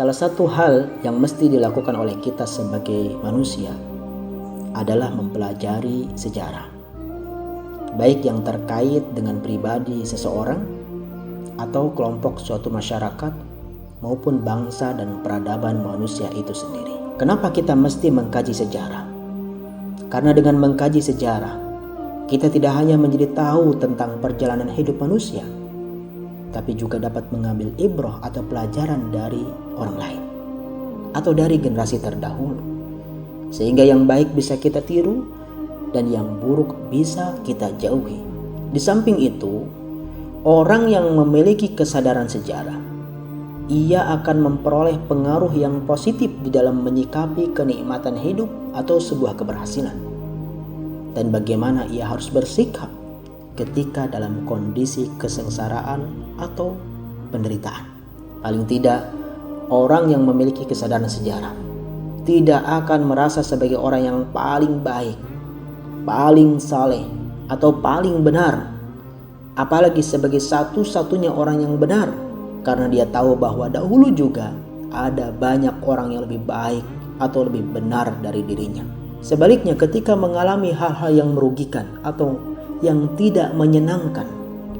Salah satu hal yang mesti dilakukan oleh kita sebagai manusia adalah mempelajari sejarah, baik yang terkait dengan pribadi seseorang atau kelompok suatu masyarakat maupun bangsa dan peradaban manusia itu sendiri. Kenapa kita mesti mengkaji sejarah? Karena dengan mengkaji sejarah, kita tidak hanya menjadi tahu tentang perjalanan hidup manusia, tapi juga dapat mengambil ibrah atau pelajaran dari orang lain atau dari generasi terdahulu, sehingga yang baik bisa kita tiru dan yang buruk bisa kita jauhi. Di samping itu, orang yang memiliki kesadaran sejarah, ia akan memperoleh pengaruh yang positif di dalam menyikapi kenikmatan hidup atau sebuah keberhasilan, dan bagaimana ia harus bersikap ketika dalam kondisi kesengsaraan atau penderitaan. Paling tidak, orang yang memiliki kesadaran sejarah tidak akan merasa sebagai orang yang paling baik, paling saleh, atau paling benar, apalagi sebagai satu-satunya orang yang benar, karena dia tahu bahwa dahulu juga ada banyak orang yang lebih baik atau lebih benar dari dirinya. Sebaliknya, ketika mengalami hal-hal yang merugikan atau yang tidak menyenangkan,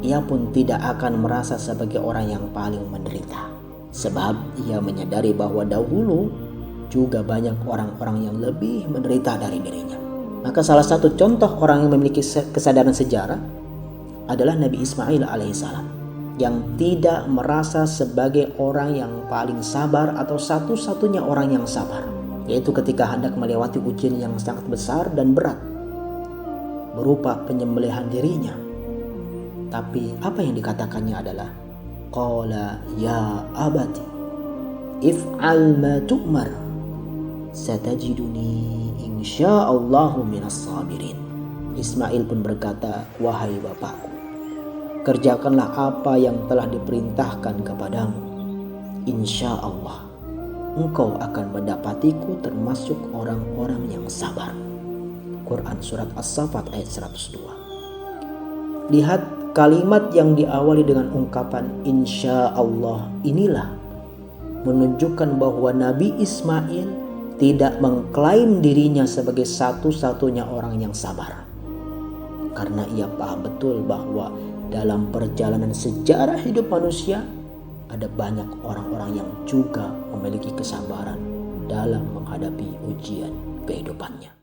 ia pun tidak akan merasa sebagai orang yang paling menderita, sebab ia menyadari bahwa dahulu juga banyak orang-orang yang lebih menderita dari dirinya. Maka salah satu contoh orang yang memiliki kesadaran sejarah adalah Nabi Ismail alaihissalam, yang tidak merasa sebagai orang yang paling sabar atau satu-satunya orang yang sabar, yaitu ketika hendak melewati ujian yang sangat besar dan berat berupa penyembelihan dirinya. Tapi apa yang dikatakannya adalah qala ya abati if'al ma tu'mar satajiduni insyaallahu minas sabirin. Ismail pun berkata, wahai bapakku, kerjakanlah apa yang telah diperintahkan kepadamu, insya Allah engkau akan mendapatiku termasuk orang-orang yang sabar. Quran Surat As-Saffat ayat 102. Lihat kalimat yang diawali dengan ungkapan insya Allah inilah menunjukkan bahwa Nabi Ismail tidak mengklaim dirinya sebagai satu-satunya orang yang sabar, karena ia paham betul bahwa dalam perjalanan sejarah hidup manusia ada banyak orang-orang yang juga memiliki kesabaran dalam menghadapi ujian kehidupannya.